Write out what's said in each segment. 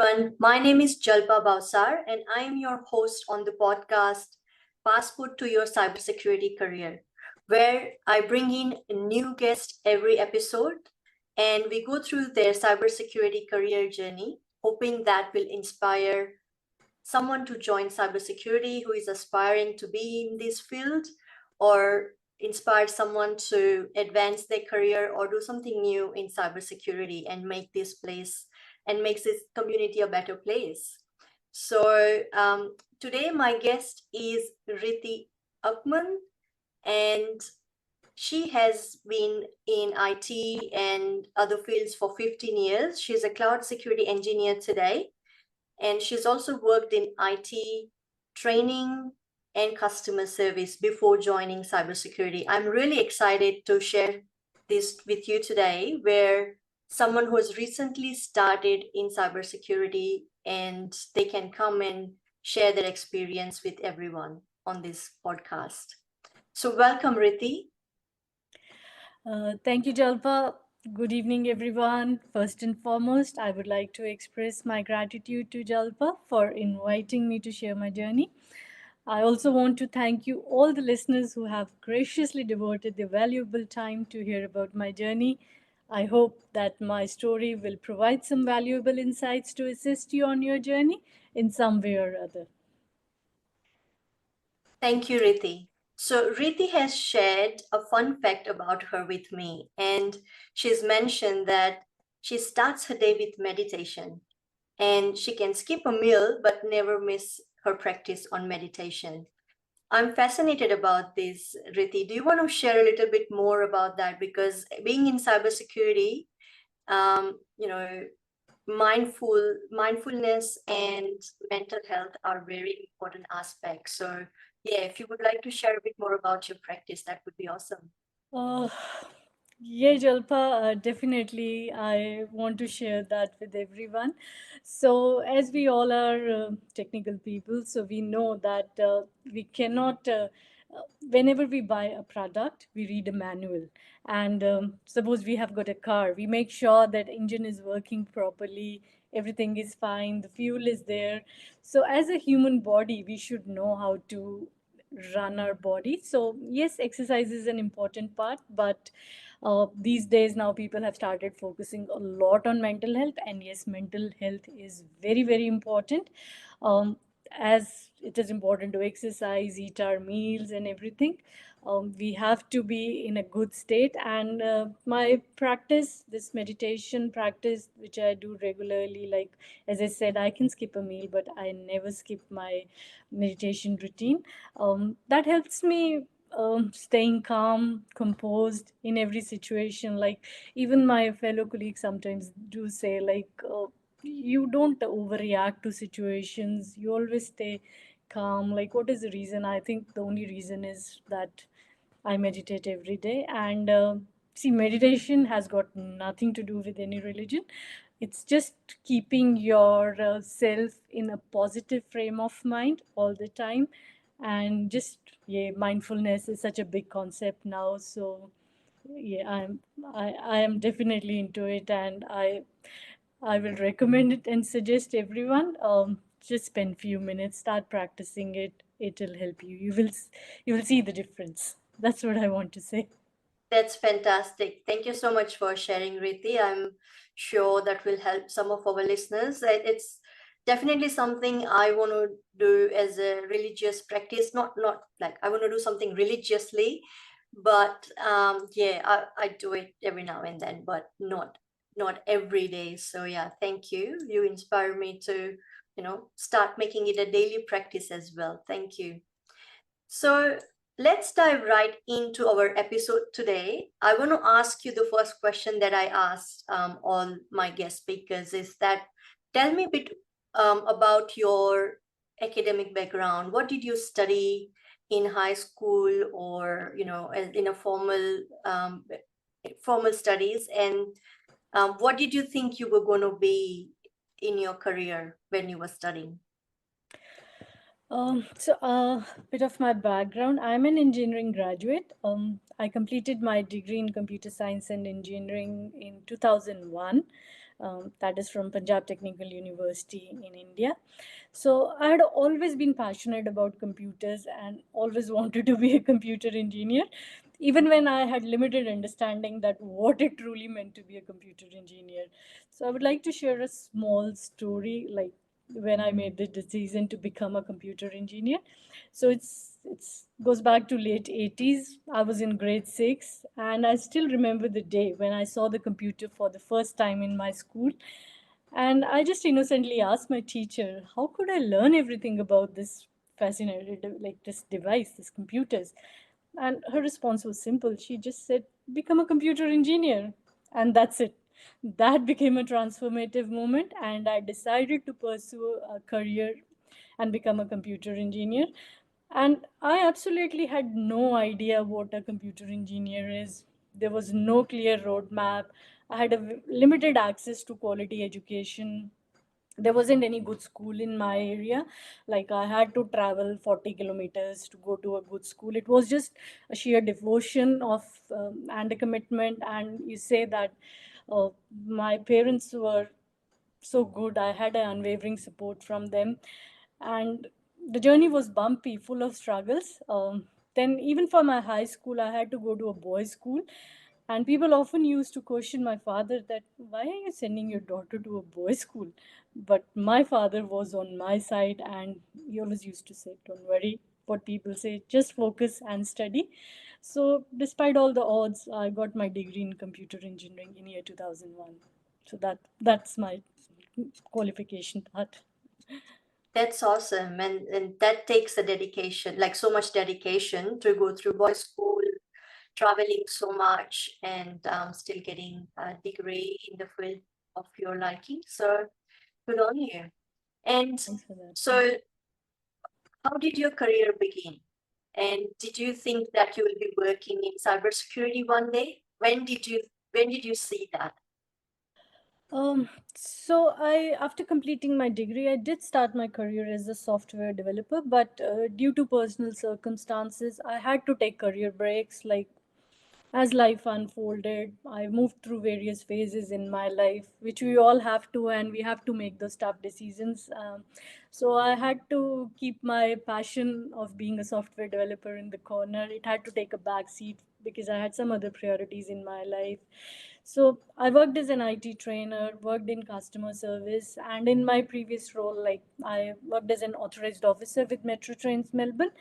everyone. My name is Jalpa Bausar, and I am your host on the podcast Passport to Your Cybersecurity Career, where I bring in a new guest every episode and we go through their cybersecurity career journey, hoping that will inspire someone to join cybersecurity who is aspiring to be in this field or inspire someone to advance their career or do something new in cybersecurity and make this place and makes this community a better place. So today my guest is Reeti Upmon, and she has been in IT and other fields for 15 years. She's a cloud security engineer today, and she's also worked in IT training and customer service before joining cybersecurity. I'm really excited to share this with you today, where someone who has recently started in cybersecurity and they can come and share their experience with everyone on this podcast. So welcome, Reeti. Thank you, Jalpa. Good evening, everyone. First and foremost, I would like to express my gratitude to Jalpa for inviting me to share my journey. I also want to thank you, all the listeners who have graciously devoted their valuable time to hear about my journey. I hope that my story will provide some valuable insights to assist you on your journey in some way or other. Thank you, Reeti. So Reeti has shared a fun fact about her with me, and she's mentioned that she starts her day with meditation, and she can skip a meal but never miss her practice on meditation. I'm fascinated about this, Reeti. Do you want to share a little bit more about that? Because being in cybersecurity, you know, mindfulness and mental health are very important aspects. So yeah, if you would like to share a bit more about your practice, that would be awesome. Uh, yeah, Jalpa, definitely. I want to share that with everyone. So, as we all are technical people, so we know that we cannot, whenever we buy a product, we read a manual. And suppose we have got a car, we make sure that engine is working properly, everything is fine, the fuel is there. So, as a human body, we should know how to run our body. So yes, exercise is an important part, but these days now people have started focusing a lot on mental health, and yes, mental health is very very important. As it is important to exercise, eat our meals and everything, we have to be in a good state. And my practice, this meditation practice which I do regularly, like as I said, I can skip a meal but I never skip my meditation routine. That helps me staying calm, composed in every situation. Like even my fellow colleagues sometimes do say, like, you don't overreact to situations. You always stay calm. Like, what is the reason? I think the only reason is that I meditate every day. And see, meditation has got nothing to do with any religion. It's just keeping your self in a positive frame of mind all the time. And just, yeah, mindfulness is such a big concept now. So, yeah, I am definitely into it, and I will recommend it and suggest everyone, just spend few minutes, start practicing it. It'll help you. You will see the difference. That's what I want to say. That's fantastic. Thank you so much for sharing, Riti. I'm sure that will help some of our listeners. It's definitely something I want to do as a religious practice. Not like I want to do something religiously, but yeah, I do it every now and then, but not every day. So yeah, thank you. You inspire me to start making it a daily practice as well. Thank you. So let's dive right into our episode today. I want to ask you the first question that I asked all my guest speakers is that tell me a bit about your academic background. What did you study in high school or in a formal studies, and what did you think you were going to be in your career when you were studying? So, a bit of my background. I'm an engineering graduate. I completed my degree in computer science and engineering in 2001. that is from Punjab Technical University in India. So I had always been passionate about computers and always wanted to be a computer engineer, even when I had limited understanding that what it truly meant to be a computer engineer. So I would like to share a small story, like when I made the decision to become a computer engineer. So it's goes back to late 80s. I was in grade 6 and I still remember the day when I saw the computer for the first time in my school, and I just innocently asked my teacher, how could I learn everything about this fascinating, like this device, this computers? And her response was simple. She just said, become a computer engineer. And that's it. That became a transformative moment, and I decided to pursue a career and become a computer engineer. And I absolutely had no idea what a computer engineer is. There was no clear roadmap. I had limited access to quality education. There wasn't any good school in my area. Like I had to travel 40 kilometers to go to a good school. It was just a sheer devotion of and a commitment. And you say that uh, my parents were so good. I had an unwavering support from them. And the journey was bumpy, full of struggles. Then, even for my high school, I had to go to a boys' school. And people often used to question my father that, why are you sending your daughter to a boys' school? But my father was on my side, and he always used to say, don't worry what people say, just focus and study. So, despite all the odds, I got my degree in computer engineering in year 2001. So that's my qualification part. That's awesome. And that takes a dedication, like so much dedication to go through boys' school, traveling so much, and still getting a degree in the field of your liking. So good on you. And Thanks for that. so, how did your career begin? And did you think that you will be working in cybersecurity one day? When did you see that? So after completing my degree, I did start my career as a software developer, but due to personal circumstances, I had to take career breaks. Like as life unfolded, I moved through various phases in my life, which we all have to, and we have to make those tough decisions. So I had to keep my passion of being a software developer in the corner. It had to take a back seat because I had some other priorities in my life. So I worked as an IT trainer, worked in customer service, and in my previous role, like I worked as an authorized officer with Metro Trains Melbourne.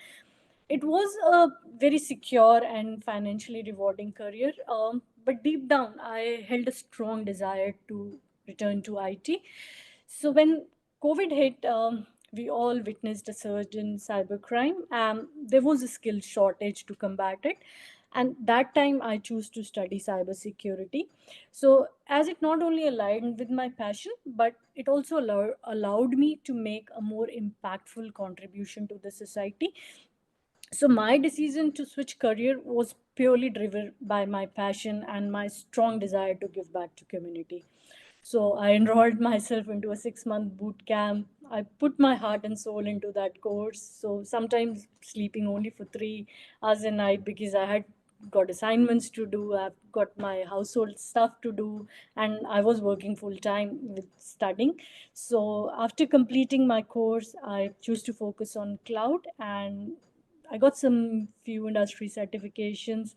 It was a very secure and financially rewarding career. But deep down, I held a strong desire to return to IT. So when COVID hit, we all witnessed a surge in cybercrime. There was a skill shortage to combat it. And that time I chose to study cybersecurity. So as it not only aligned with my passion, but it also allowed me to make a more impactful contribution to the society. So my decision to switch career was purely driven by my passion and my strong desire to give back to community. So I enrolled myself into a 6 month boot camp. I put my heart and soul into that course. So sometimes sleeping only for 3 hours a night because I had got assignments to do, I've got my household stuff to do, and I was working full time with studying. So after completing my course, I chose to focus on cloud, and I got some few industry certifications.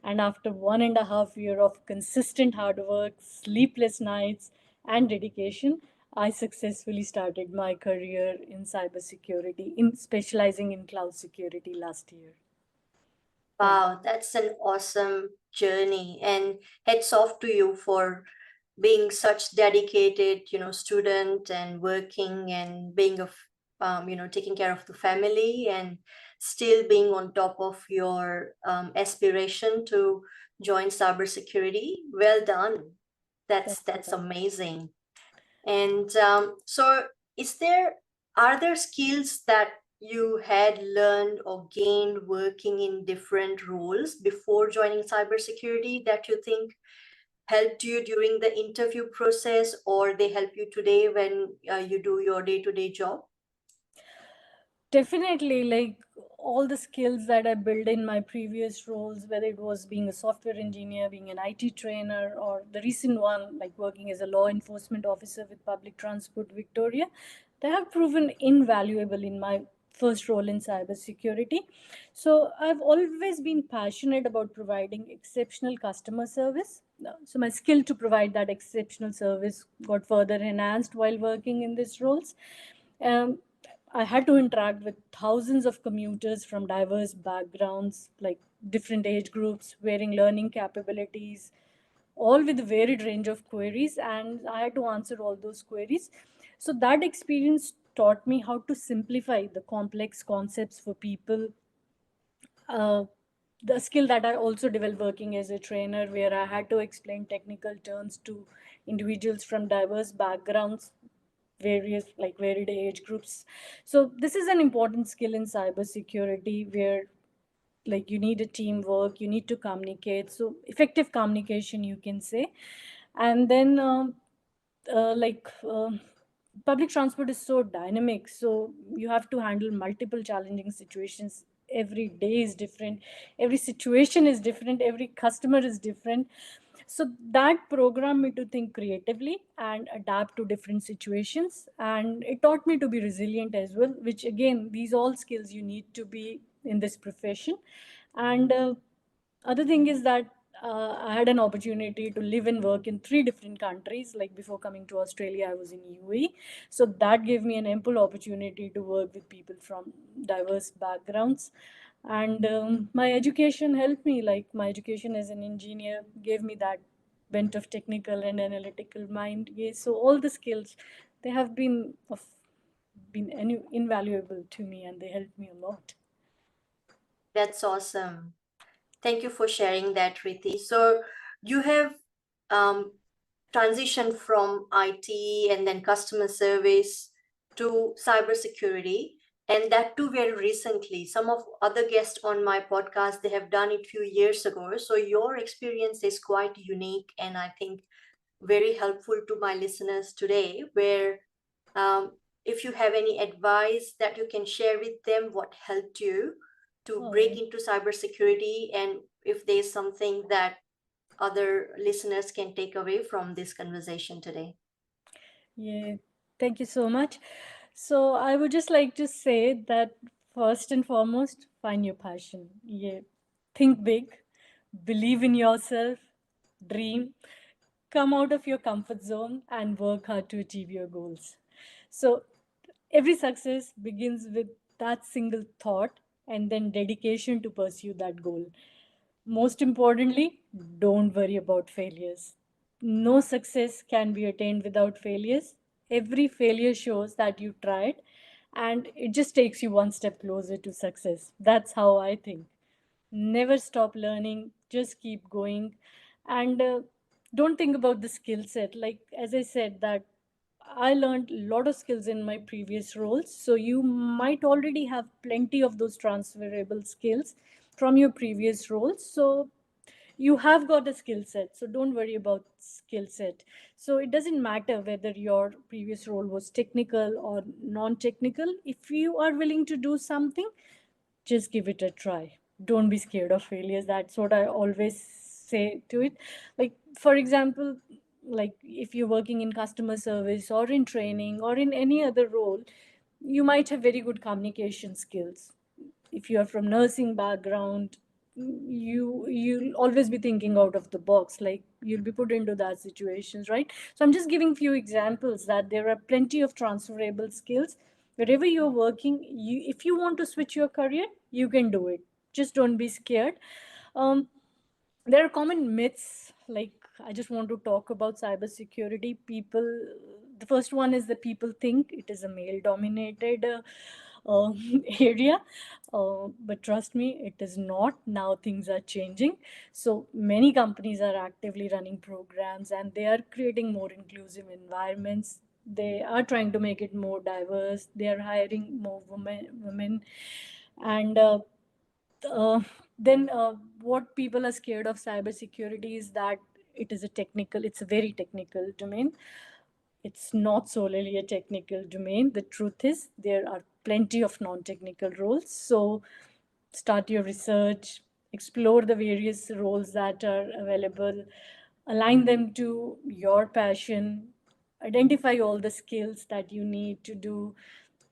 And after 1.5 year of consistent hard work, sleepless nights, and dedication, I successfully started my career in cybersecurity, in specializing in cloud security last year. Thank Wow, that's an awesome journey. And heads off to you for being such dedicated, student and working and being taking care of the family and still being on top of your aspiration to join cybersecurity. Well done. thank you for That's that. amazing. And so, is there are there skills that you had learned or gained working in different roles before joining cybersecurity that you think helped you during the interview process, or they help you today when you do your day-to-day job? Definitely, like all the skills that I built in my previous roles, whether it was being a software engineer, being an IT trainer, or the recent one, like working as a law enforcement officer with Public Transport Victoria, they have proven invaluable in my first role in cybersecurity. So I've always been passionate about providing exceptional customer service. So my skill to provide that exceptional service got further enhanced while working in these roles. Um, I had to interact with thousands of commuters from diverse backgrounds, like different age groups, varying learning capabilities, all with a varied range of queries, and I had to answer all those queries. So that experience taught me how to simplify the complex concepts for people. uh, the skill that I also developed working as a trainer, where I had to explain technical terms to individuals from diverse backgrounds, various like varied age groups. So this is an important skill in cybersecurity, where like you need a teamwork, you need to communicate. So effective communication, you can say. And then like public transport is so dynamic, so you have to handle multiple challenging situations. Every day is different, every situation is different, every customer is different. So that programmed me to think creatively and adapt to different situations, and it taught me to be resilient as well, which again, these all skills you need to be in this profession. And other thing is that I had an opportunity to live and work in three different countries. Like before coming to Australia, I was in UAE, so that gave me an ample opportunity to work with people from diverse backgrounds. And my education helped me. Like my education as an engineer gave me that bent of technical and analytical mind. Yes, so all the skills, they have been invaluable to me, and they helped me a lot. That's awesome. Thank you for sharing that, Reeti. So you have um, transitioned from IT and then customer service to cybersecurity, and that too very recently. Some of other guests on my podcast, they have done it few years ago. So your experience is quite unique, and I think very helpful to my listeners today. Where um, if you have any advice that you can share with them, what helped you to break Oh, into cybersecurity, and if there's something that other listeners can take away from this conversation today. yeah, thank you so much. So I would just like to say that first and foremost, find your passion. Yeah, think big, believe in yourself, dream, come out of your comfort zone, and work hard to achieve your goals. So every success begins with that single thought and then dedication to pursue that goal. Most importantly, don't worry about failures. No success can be attained without failures. Every failure shows that you tried, and it just takes you one step closer to success. That's how I think. Never stop learning, just keep going. And don't think about the skill set. Like, as I said, that I learned a lot of skills in my previous roles. So you might already have plenty of those transferable skills from your previous roles. So you have got a skill set. So don't worry about skill set. So it doesn't matter whether your previous role was technical or non-technical. If you are willing to do something, just give it a try. Don't be scared of failures. That's what I always say to it. Like, for example, like if you're working in customer service or in training or in any other role, you might have very good communication skills. If you are from nursing background, you'll always be thinking out of the box, like you'll be put into that situations, right? So I'm just giving few examples that there are plenty of transferable skills. Wherever you're working, if you want to switch your career, you can do it. Just don't be scared. um, there are common myths. Like, I just want to talk about cybersecurity. People, the first one is that people think it is a male dominated area. But trust me, it is not. Now things are changing. So many companies are actively running programs, and they are creating more inclusive environments. They are trying to make it more diverse. They are hiring more women. And uh, then what people are scared of cybersecurity is that it's a very technical domain. it's not solely a technical domain. The truth is, there are plenty of non technical roles. So, start your research, explore the various roles that are available, align them to your passion, identify all the skills that you need to do,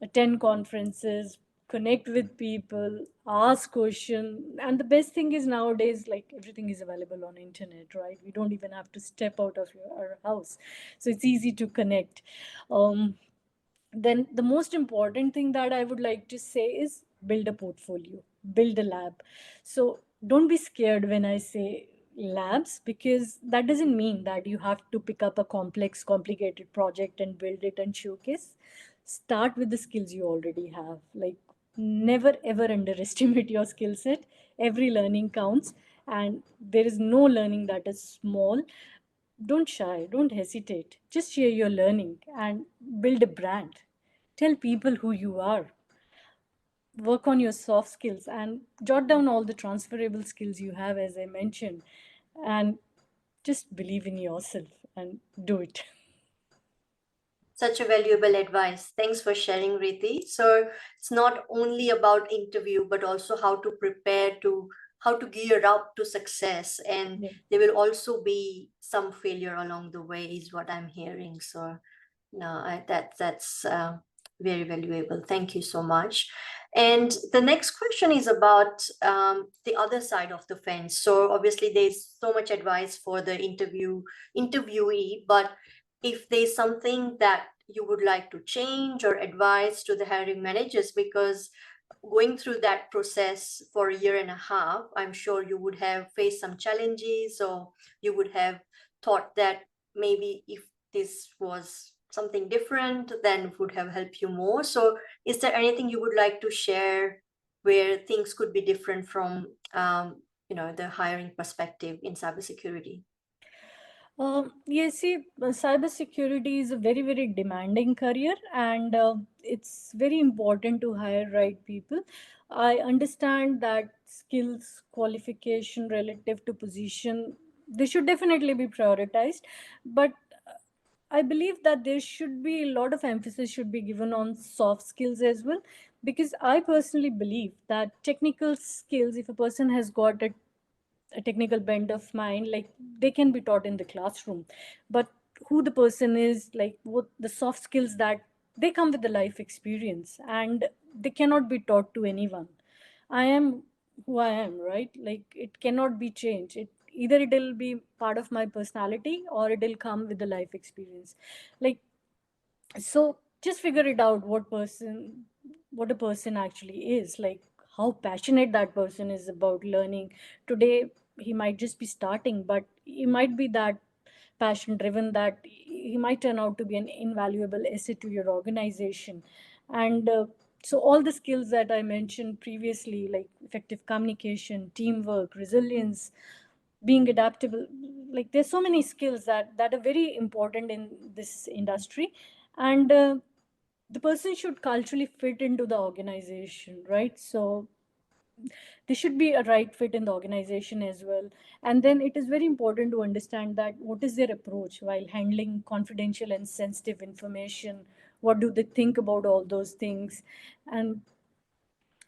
attend conferences, connect with people, ask questions. And the best thing is nowadays, like everything is available on internet, right? We don't even have to step out of our house, so it's easy to connect. Then the most important thing that I would like to say is build a portfolio, build a lab. So don't be scared when I say labs, because that doesn't mean that you have to pick up a complex, complicated project and build it and showcase. Start with the skills you already have. Like, never ever underestimate your skill set. Every learning counts, and there is no learning that is small. Don't shy, don't hesitate. Just share your learning and build a brand. Tell people who you are. Work on your soft skills and jot down all the transferable skills you have, as I mentioned. And just believe in yourself and do it. Such a valuable advice. Thanks for sharing, Reeti. So it's not only about interview, but also how to prepare to how to gear up to success. And Yeah. there will also be some failure along the way, is what I'm hearing. So no, that's very valuable. Thank you so much. And the next question is about the other side of the fence. So obviously, there's so much advice for the interviewee, but if there's something that you would like to change or advise to the hiring managers, because going through that process for a year and a half, I'm sure you would have faced some challenges, or you would have thought that maybe if this was something different, then would have helped you more. So, is there anything you would like to share where things could be different from, the hiring perspective in cybersecurity? Yes, see, cybersecurity is a very, very demanding career, and it's very important to hire right people. I understand that skills, qualification relative to position, they should definitely be prioritized, but I believe that there should be a lot of emphasis should be given on soft skills as well, because I personally believe that technical skills, if a person has got a technical bent of mind, like they can be taught in the classroom, but who the person is, like what the soft skills, that they come with the life experience and they cannot be taught to anyone. I am who I am, right? Like it cannot be changed. It either it'll be part of my personality or it'll come with the life experience. Like, so just figure it out, what a person actually is, like how passionate that person is about learning. Today he might just be starting, but he might be that passion driven that he might turn out to be an invaluable asset to your organization. And so all the skills that I mentioned previously, like effective communication, teamwork, resilience, being adaptable, like there's so many skills that are very important in this industry. And the person should culturally fit into the organization, right? So they should be a right fit in the organization as well. And then it is very important to understand that what is their approach while handling confidential and sensitive information. What do they think about all those things? And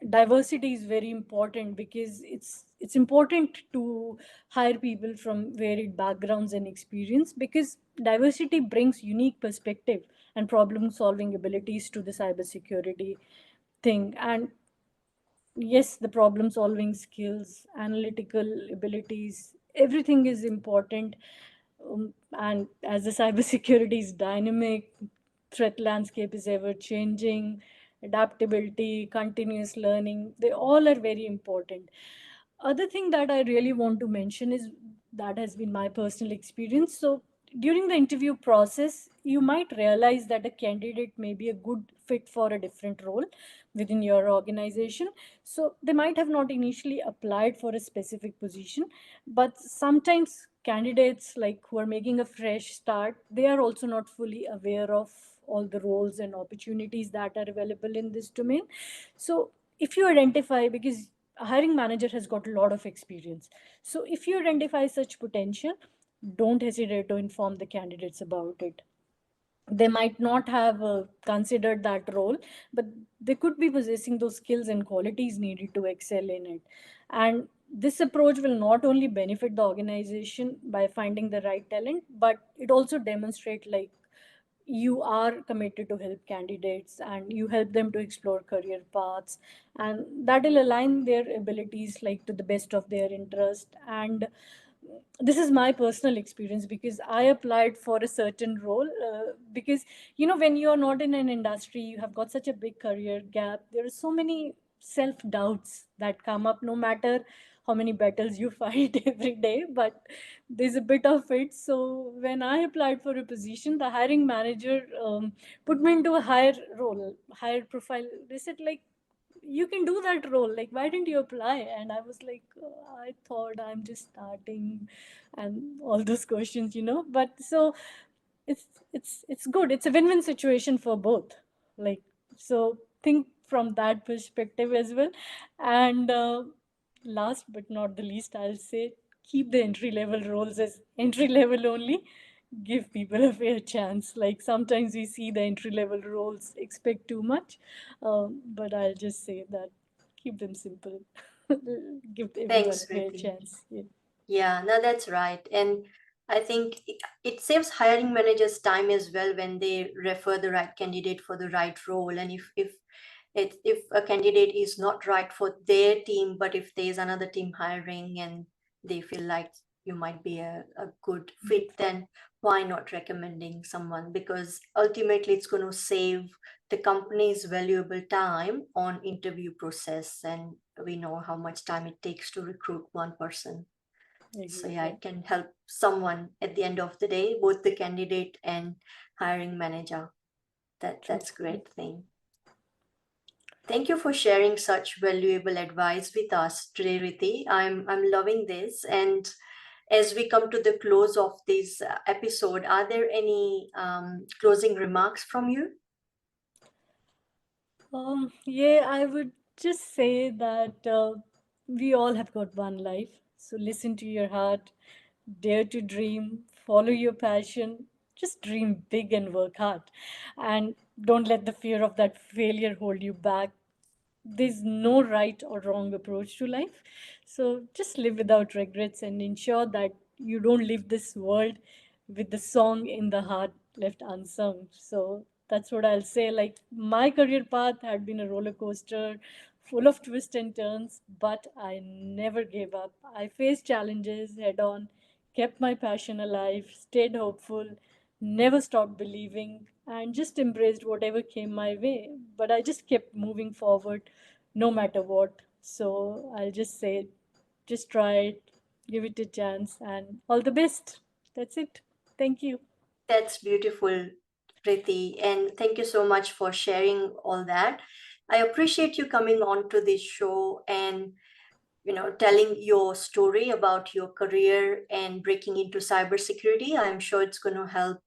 diversity is very important, because it's important to hire people from varied backgrounds and experience, because diversity brings unique perspective and problem solving abilities to the cybersecurity thing. And yes, the problem solving skills, analytical abilities, everything is important. And as the cybersecurity is dynamic, threat landscape is ever changing, adaptability, continuous learning, they all are very important. Other thing that I really want to mention is that has been my personal experience. So during the interview process, you might realize that a candidate may be a good fit for a different role within your organization. So they might have not initially applied for a specific position, but sometimes candidates, like who are making a fresh start, they are also not fully aware of all the roles and opportunities that are available in this domain. So if you identify, because a hiring manager has got a lot of experience, so if you identify such potential, don't hesitate to inform the candidates about it. they might not have considered that role, but they could be possessing those skills and qualities needed to excel in it. And this approach will not only benefit the organization by finding the right talent, but it also demonstrate like you are committed to help candidates and you help them to explore career paths, and that will align their abilities like to the best of their interest. And this is my personal experience because I applied for a certain role, because when you are not in an industry, you have got such a big career gap, there are so many self doubts that come up no matter how many battles you fight every day, but there's a bit of it. So when I applied for a position, the hiring manager put me into a higher role, higher profile. They said like, you can do that role, like why didn't you apply? And I was like, I thought I'm just starting, and all those questions, but so it's good, it's a win-win situation for both, like, so think from that perspective as well. And last but not the least, I'll say, keep the entry level roles as entry level only. Give people a fair chance. Like sometimes we see the entry level roles expect too much, but I'll just say that keep them simple. Give everyone Thanks, a fair Reeti. chance. Yeah. Yeah, no, that's right. And I think it saves hiring managers time as well when they refer the right candidate for the right role. And if a candidate is not right for their team, but if there's another team hiring and they feel like you might be a good fit, then why not recommending someone? Because ultimately it's going to save the company's valuable time on interview process. And we know how much time it takes to recruit one person. So Agree. yeah, Yeah. it can help someone at the end of the day, both the candidate and hiring manager. True. That's a Yeah. great thing. Thank you for sharing such valuable advice with us today, Reeti. I'm loving this. And as we come to the close of this episode, are there any closing remarks from you? Yeah, I would just say that we all have got one life. So listen to your heart, dare to dream, follow your passion, just dream big and work hard. And don't let the fear of that failure hold you back. There's no right or wrong approach to life. So just live without regrets and ensure that you don't leave this world with the song in the heart left unsung. So that's what I'll say. Like my career path had been a roller coaster full of twists and turns, but I never gave up. I faced challenges head on, kept my passion alive, stayed hopeful, never stopped believing, and just embraced whatever came my way. But I just kept moving forward no matter what. So I'll just say, just try it, give it a chance, and all the best. That's it. Thank you. That's beautiful, Priti. And thank you so much for sharing all that. I appreciate you coming on to this show and telling your story about your career and breaking into cybersecurity. I'm sure it's going to help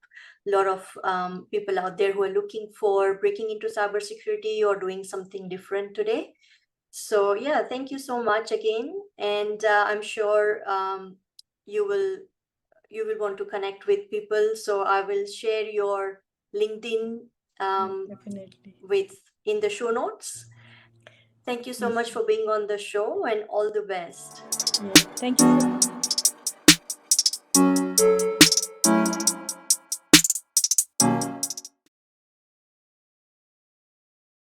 a lot of people out there who are looking for breaking into cybersecurity or doing something different today. So yeah, thank you so much again, and I'm sure you will you will want to connect with people. So I will share your LinkedIn Yeah, um, definitely. with in the show notes. Thank you so Please. much for being on the show and all the best. Yeah. Thank you so much.